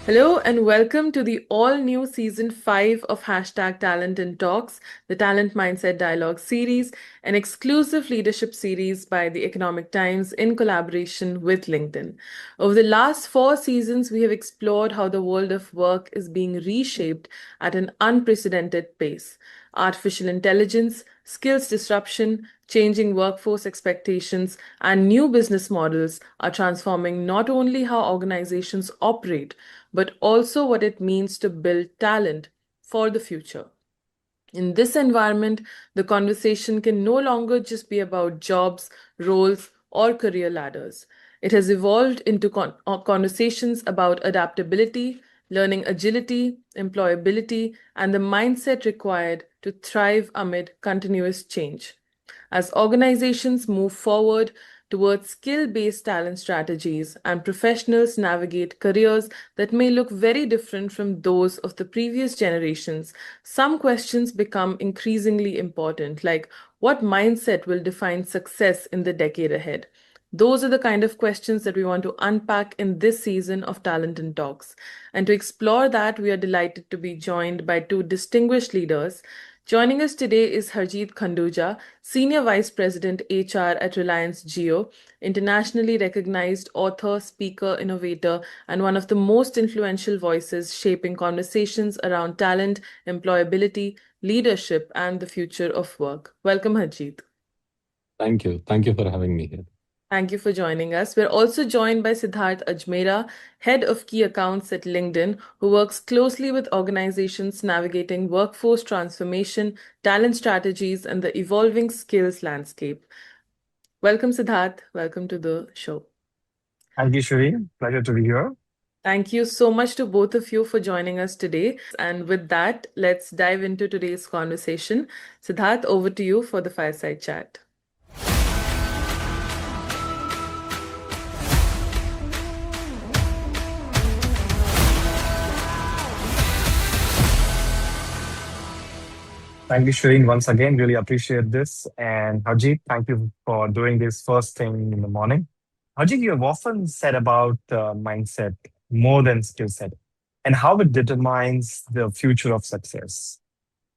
Hello and welcome to the all new season 5 of Hashtag Talent and Talks, the Talent Mindset Dialogue series, an exclusive leadership series by the Economic Times in collaboration with LinkedIn. Over the last 4 seasons, we have explored how the world of work is being reshaped at an unprecedented pace. Artificial intelligence, skills disruption, changing workforce expectations, and new business models are transforming not only how organizations operate, but also what it means to build talent for the future. In this environment, the conversation can no longer just be about jobs, roles, or career ladders. It has evolved into conversations about adaptability, learning agility, employability, and the mindset required to thrive amid continuous change. As organizations move forward towards skill based talent strategies and professionals navigate careers that may look very different from those of the previous generations, some questions become increasingly important, like what mindset will define success in the decade ahead? Those are the kind of questions that we want to unpack in this season of Talent and Talks. And to explore that, we are delighted to be joined by two distinguished leaders. Joining us today is Harjeet Khanduja, Senior Vice President HR at Reliance Jio, internationally recognized author, speaker, innovator, and one of the most influential voices shaping conversations around talent, employability, leadership, and the future of work. Welcome, Harjeet. Thank you. Thank you for having me here. Thank you for joining us. We're also joined by Siddharth Ajmera, Head of Key Accounts at LinkedIn, who works closely with organizations navigating workforce transformation, talent strategies, and the evolving skills landscape. Welcome, Siddharth. Welcome to the show. Thank you, Shireen. Pleasure to be here. Thank you so much to both of you for joining us today. And with that, let's dive into today's conversation. Siddharth, over to you for the fireside chat. Thank you, Shireen, once again. Really appreciate this. And Harjeet, thank you for doing this first thing in the morning. Harjeet, you have often said about mindset more than skill set and how it determines the future of success.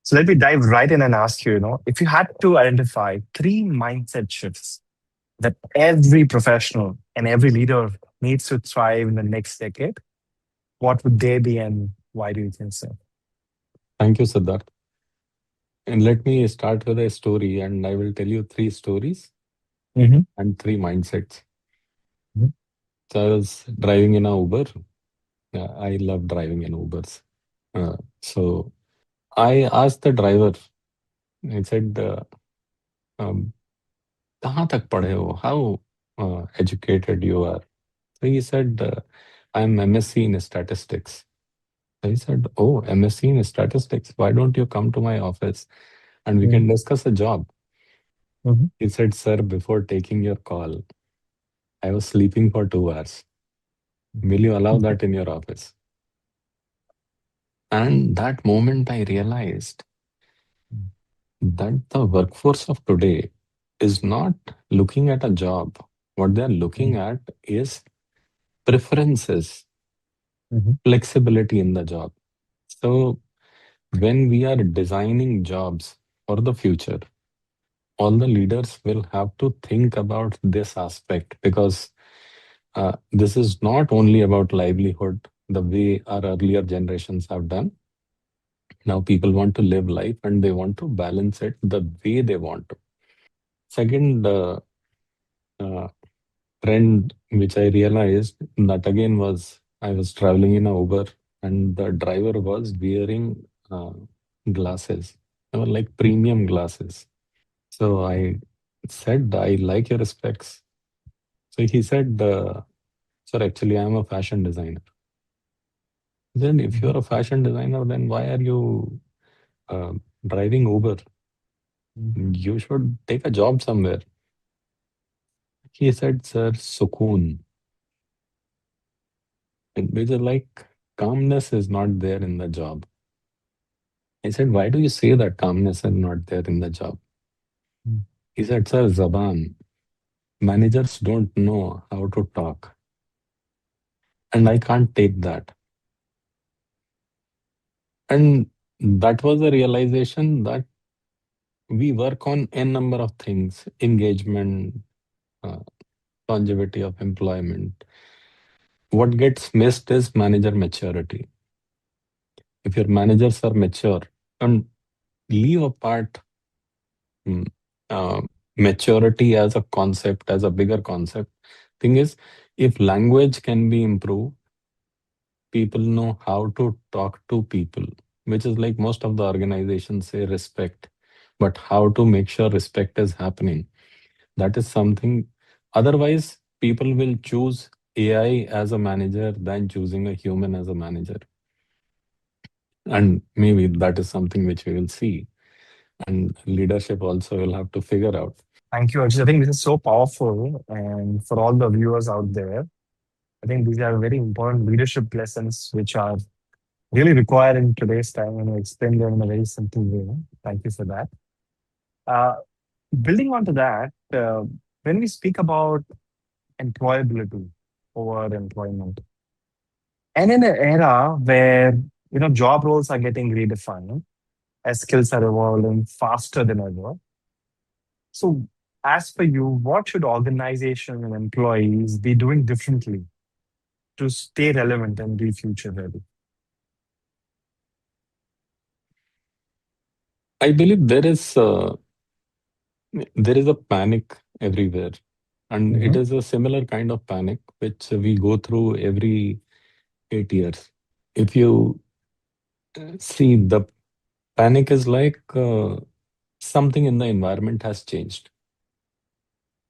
So let me dive right in and ask you, if you had to identify three mindset shifts that every professional and every leader needs to thrive in the next decade, what would they be and why do you think so? Thank you, Siddharth. And let me start with a story, and I will tell you three stories Mm-hmm. and three mindsets. So I was driving in a Uber. I love driving in Ubers. So I asked the driver, I said, um, "कहाँ तक पढ़े हो? How educated you are?" So he said, "I'm MSc in statistics." I said, "Oh, MSc in statistics. Why don't you come to my office and we can discuss a job?" Mm-hmm. He said, "Sir, before taking your call, I was sleeping for 2 hours. Will you allow that in your office?" And that moment I realized that the workforce of today is not looking at a job. What they're looking at is preferences, Mhm, flexibility in the job. So when we are designing jobs for the future, all the leaders will have to think about this aspect because this is not only about livelihood the way our earlier generations have done. Now people want to live life and they want to balance it the way they want to. Second uh, trend which I realized that again was I was traveling in a Uber and the driver was wearing glasses. They were like premium glasses. So I said, "I like your specs." So he said, "Sir, actually, I'm a fashion designer." Then, if mhm, you're a fashion designer, then why are you uh, driving Uber? mhm, You should take a job somewhere. He said, "Sir, sukoon." Which is like calmness is not there in the job. I said, "Why do you say that calmness is not there in the job?" mhm, He said, "Sir, Zaban, managers don't know how to talk, and I can't take that." And that was a realization that we work on n number of things: engagement, uh, longevity of employment. What gets missed is manager maturity. If your managers are mature, and leave apart mm, uh, maturity as a concept, as a bigger concept, thing is, if language can be improved, people know how to talk to people, which is like most of the organizations say respect, but how to make sure respect is happening. That is something. Otherwise, people will choose AI as a manager than choosing a human as a manager. And maybe that is something which we will see. And leadership also will have to figure out. Thank you, Archit. I think this is so powerful. And for all the viewers out there, I think these are very important leadership lessons which are really required in today's time and explain them in a very simple way. Thank you for that. Uh, Building on to that, when we speak about employability over employment, and in an era where job roles are getting redefined as skills are evolving faster than ever, so as per you, what should organizations and employees be doing differently to stay relevant and be future ready? I believe there is a panic everywhere, and it Hmm. is a similar kind of panic which we go through every 8 years. If you see, the panic is like something in the environment has changed.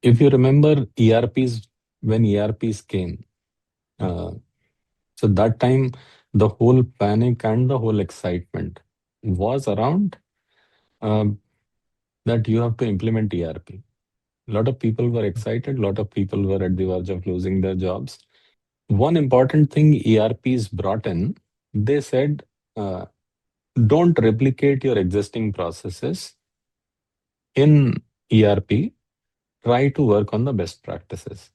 If you remember ERPs, when ERPs came, uh, so that time the whole panic and the whole excitement was around um, that you have to implement ERP. A lot of people were excited, a lot of people were at the verge of losing their jobs. One important thing ERPs brought in, they said, uh, don't replicate your existing processes in ERP, try to work on the best practices.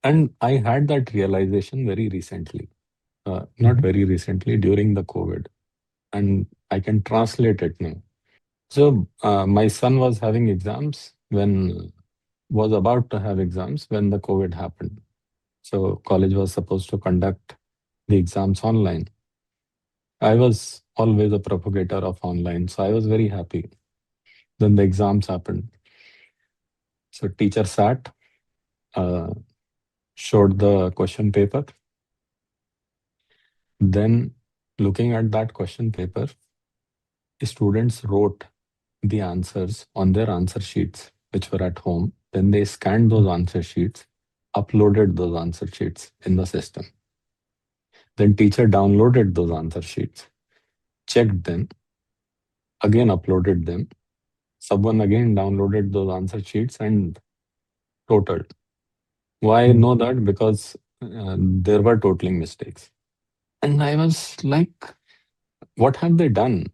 And I had that realization very recently, not Hmm. very recently, during the COVID, and I can translate it now. So, my son was having exams was about to have exams when the COVID happened. So, college was supposed to conduct the exams online. I was always a propagator of online, so I was very happy. Then the exams happened. So, teacher sat, uh, showed the question paper. Then, looking at that question paper, students wrote the answers on their answer sheets, which were at home. Then they scanned those answer sheets, uploaded those answer sheets in the system. Then teacher downloaded those answer sheets, checked them, again uploaded them. Someone again downloaded those answer sheets and totaled. Why I know that? Because there were totaling mistakes. And I was like, what have they done?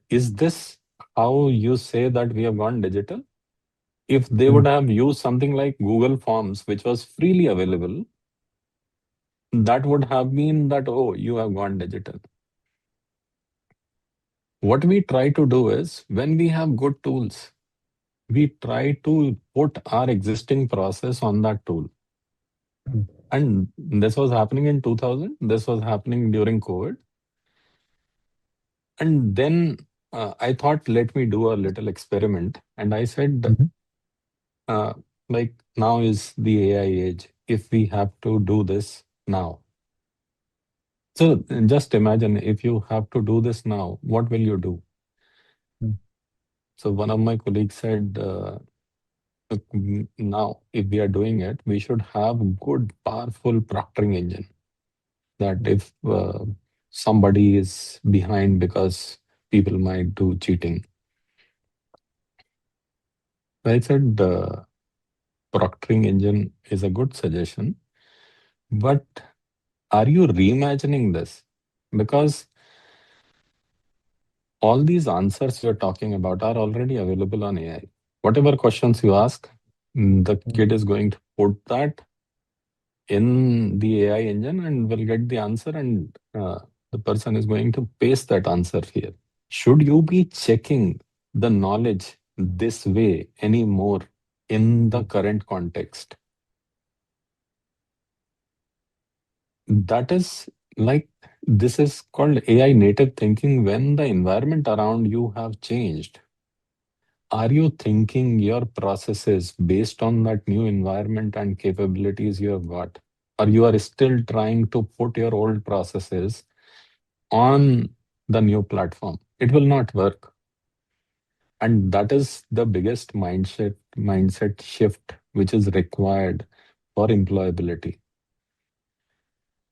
Is this how you say that we have gone digital? If they would have used something like Google Forms, which was freely available, that would have been that, oh, you have gone digital. What we try to do is when we have good tools, we try to put our existing process on that tool. And this was happening in 2000, this was happening during COVID. And then I thought, let me do a little experiment. And I said, Hmm. uh, like, now is the AI age. If we have to do this now, so just imagine if you have to do this now, what will you do? So one of my colleagues said, "Look, now if we are doing it, we should have good, powerful proctoring engine. That if somebody is behind because people might do cheating." So I said, proctoring engine is a good suggestion, but are you reimagining this? Because all these answers you're talking about are already available on AI. Whatever questions you ask, the kid is going to put that in the AI engine and will get the answer. And The person is going to paste that answer here. Should you be checking the knowledge this way anymore in the current context? That is like, this is called AI native thinking when the environment around you have changed. Are you thinking your processes based on that new environment and capabilities you have got? Or you are still trying to put your old processes on the new platform? It will not work. And that is the biggest mindset shift which is required for employability.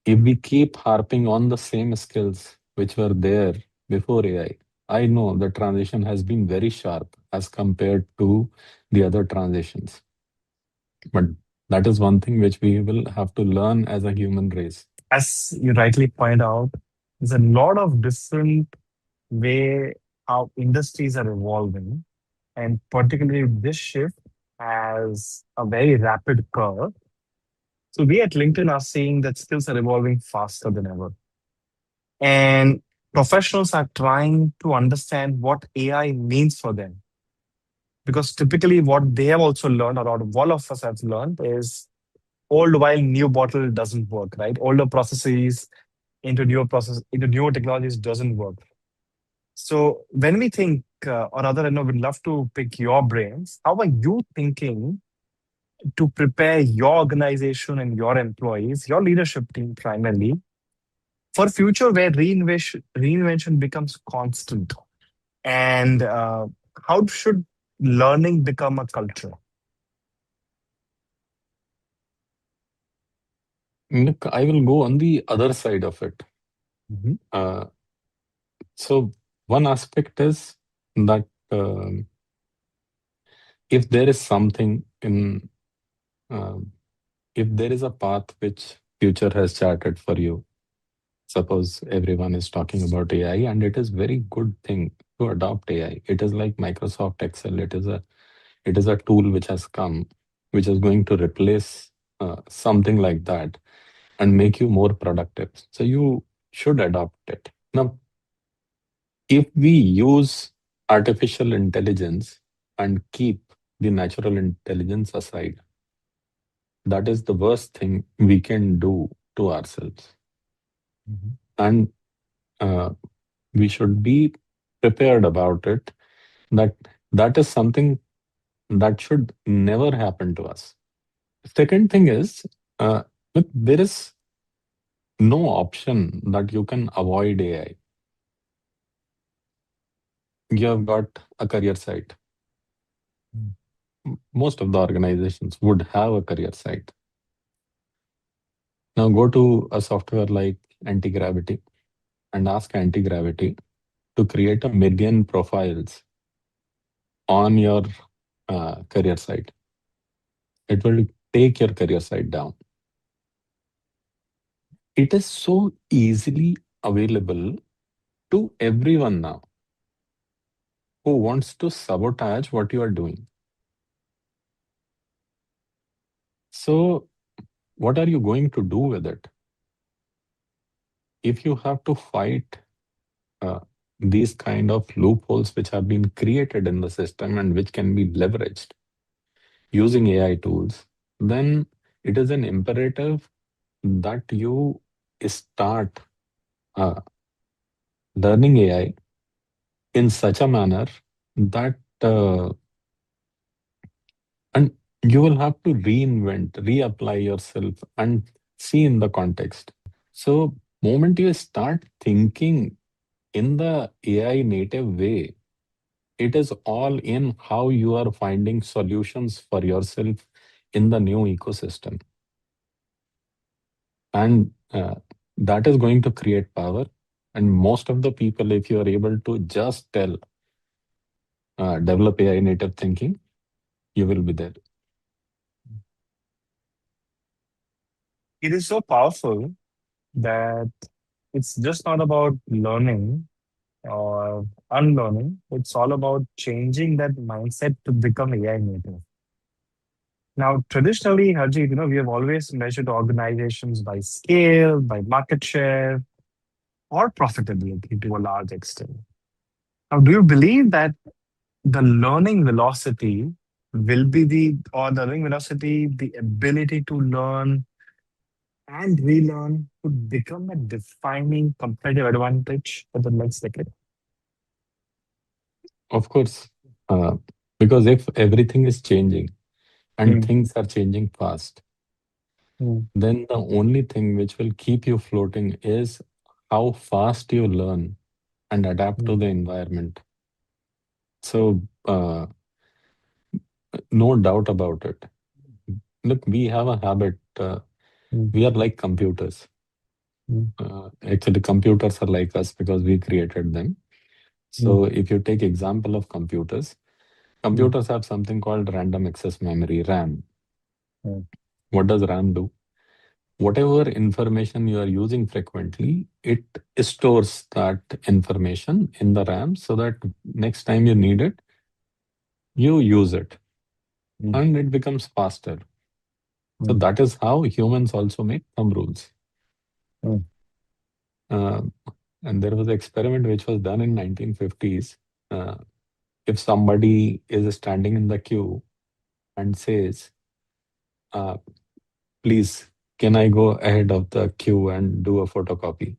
If we keep harping on the same skills which were there before AI, I know the transition has been very sharp as compared to the other transitions. But that is one thing which we will have to learn as a human race. As you rightly point out, there's a lot of different way how industries are evolving, and particularly this shift has a very rapid curve. So we at LinkedIn are seeing that skills are evolving faster than ever. And professionals are trying to understand what AI means for them. Because typically, what they have also learned, or all of us have learned, is old while new bottle doesn't work, right? Older processes into newer technologies doesn't work. So when we think, or rather, I know we'd love to pick your brains. How are you thinking to prepare your organization and your employees, your leadership team primarily, for future where reinvention becomes constant? And how should learning become a culture? Look, I will go on the other side of it. Mhm. Uh, so one aspect is that if there is something in, um, if there is a path which future has charted for you, suppose everyone is talking about AI, and it is very good thing to adopt AI. It is like Microsoft Excel. It is a tool which has come, which is going to replace something like that and make you more productive. So you should adopt it. Now, if we use artificial intelligence and keep the natural intelligence aside, that is the worst thing we can do to ourselves. Mhm. And uh, we should be prepared about it, that that is something that should never happen to us. Second thing is, look, there is no option that you can avoid AI. You have got a career site. Mm. Most of the organizations would have a career site. Now go to a software like Anti-Gravity and ask Anti-Gravity to create 1 million profiles on your career site. It will take your career site down. It is so easily available to everyone now who wants to sabotage what you are doing. So, what are you going to do with it? If you have to fight uh, these kind of loopholes which have been created in the system and which can be leveraged using AI tools, then it is an imperative that you start uh, learning AI in such a manner that and you will have to reinvent, reapply yourself and see in the context. So, moment you start thinking in the AI native way, it is all in how you are finding solutions for yourself in the new ecosystem. And that is going to create power. And most of the people, if you are able to just tell, develop AI native thinking, you will be there. It is so powerful that it's just not about learning or unlearning. It's all about changing that mindset to become AI native. Now, traditionally, Harjeet, we have always measured organizations by scale, by market share. or profitability to a large extent. Now, do you believe that the learning velocity will be the learning velocity, the ability to learn and relearn could become a defining competitive advantage for the next decade? Of course, uh, because if everything is changing and Mm, things are changing fast, mm, then the only thing which will keep you floating is how fast you learn and adapt to mm, the environment. So, no doubt about it. Look, we have a habit. mm, We are like computers. mm, Actually, computers are like us because we created them. mm, So, if you take example of computers, mm, computers have something called random access memory, RAM. mm, What does RAM do? Whatever information you are using frequently, it stores that information in the RAM so that next time you need it, you use it mm, and it becomes faster. So mm, that is how humans also make thumb rules. mm, Uh, and there was an experiment which was done in 1950s. Uh, if somebody is standing in the queue and says, uh, please, can I go ahead of the queue and do a photocopy?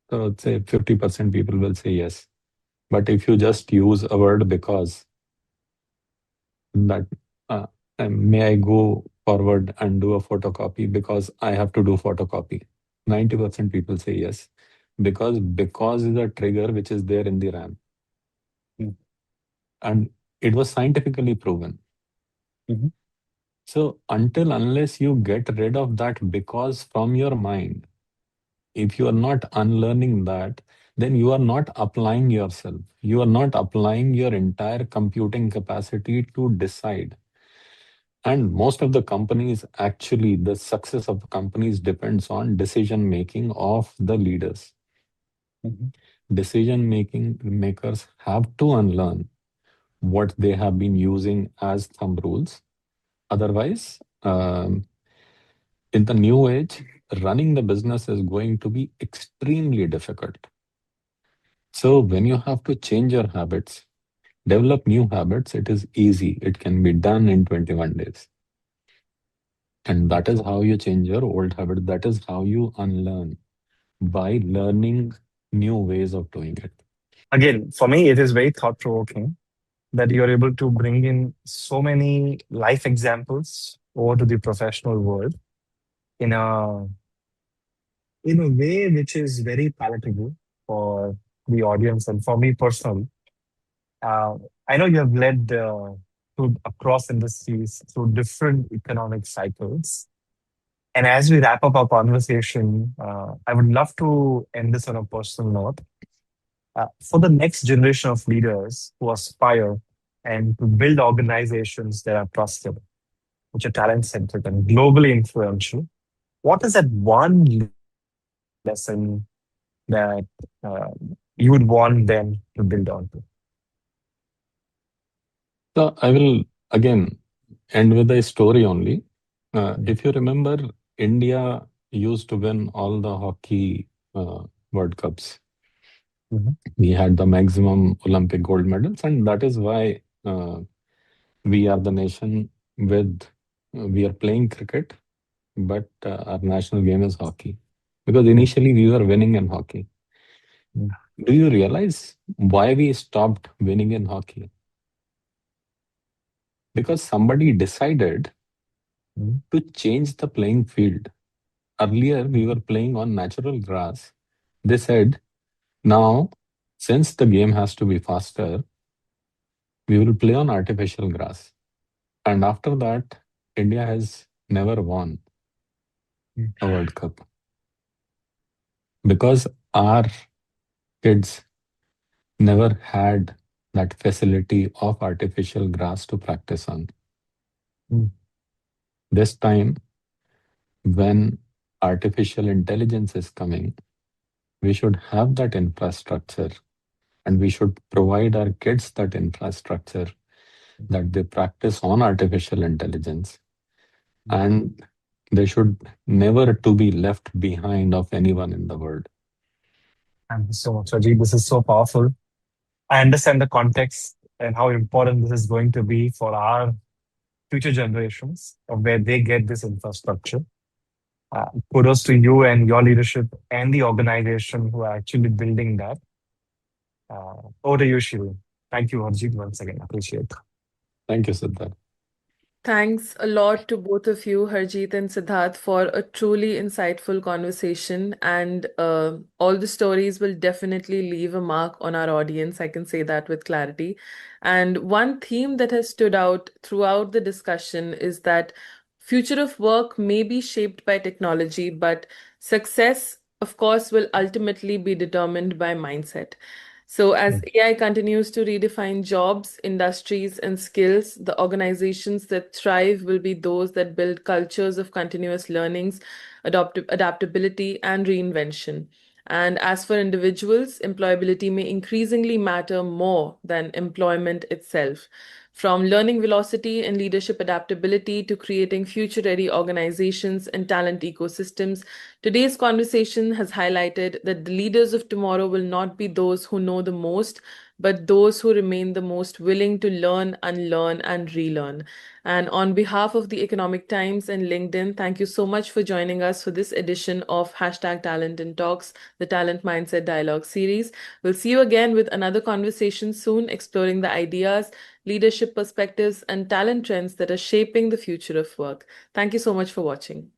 So let's say 50% people will say yes. But if you just use a word because that, uh, may I go forward and do a photocopy because I have to do photocopy? 90% people say yes because is a trigger which is there in the RAM, mm, and it was scientifically proven. mhm, So until unless you get rid of that because from your mind, if you are not unlearning that, then you are not applying yourself. You are not applying your entire computing capacity to decide. And most of the companies, actually, the success of the companies depends on decision making of the leaders. mhm, Decision making makers have to unlearn what they have been using as thumb rules. Otherwise, in the new age, running the business is going to be extremely difficult. So, when you have to change your habits, develop new habits, it is easy. It can be done in 21 days. And that is how you change your old habit. That is how you unlearn by learning new ways of doing it. Again, for me, it is very thought provoking that you're able to bring in so many life examples over to the professional world in a way which is very palatable for the audience and for me personally. Uh, I know you have led through across industries through different economic cycles. And as we wrap up our conversation, I would love to end this on a personal note. For the next generation of leaders who aspire and to build organizations that are trusted, which are talent centered and globally influential, what is that one lesson that you would want them to build onto? So, I will again end with a story only. Mm, If you remember, India used to win all the hockey World Cups. mhm, We had the maximum Olympic gold medals, and that is why we are the nation with we are playing cricket, but our national game is hockey. Because mm, initially we were winning in hockey. mm, Do you realize why we stopped winning in hockey? Because somebody decided mm, to change the playing field. Earlier, we mhm, were playing on natural grass. They said, now, since the game has to be faster, we will play on artificial grass. And after that, India has never won mm, a World Cup because our kids never had that facility of artificial grass to practice on. mm, This time, when artificial intelligence is coming, we should have that infrastructure and we should provide our kids that infrastructure that they practice on artificial intelligence, mm, and they should never to be left behind of anyone in the world. Thank you so much, Ajit. This is so powerful. I understand the context and how important this is going to be for our future generations of where they get this infrastructure. Kudos to you and your leadership and the organization who are actually building that. Over to you, Shivu. Thank you, Harjeet, once again. Appreciate. Thank you, Siddharth. Thanks a lot to both of you, Harjeet and Siddharth, for a truly insightful conversation. And all the stories will definitely leave a mark on our audience. I can say that with clarity. And one theme that has stood out throughout the discussion is that future of work may be shaped by technology, but success, of course, will ultimately be determined by mindset. So, as AI continues to redefine jobs, industries, and skills, the organizations that thrive will be those that build cultures of continuous learnings, adaptability, and reinvention. And as for individuals, employability may increasingly matter more than employment itself. From learning velocity and leadership adaptability to creating future ready organizations and talent ecosystems, today's conversation has highlighted that the leaders of tomorrow will not be those who know the most, but those who remain the most willing to learn, unlearn, and relearn. And on behalf of the Economic Times and LinkedIn, thank you so much for joining us for this edition of Hashtag Talent in Talks, the Talent Mindset Dialogue series. We'll see you again with another conversation soon, exploring the ideas, leadership perspectives, and talent trends that are shaping the future of work. Thank you so much for watching.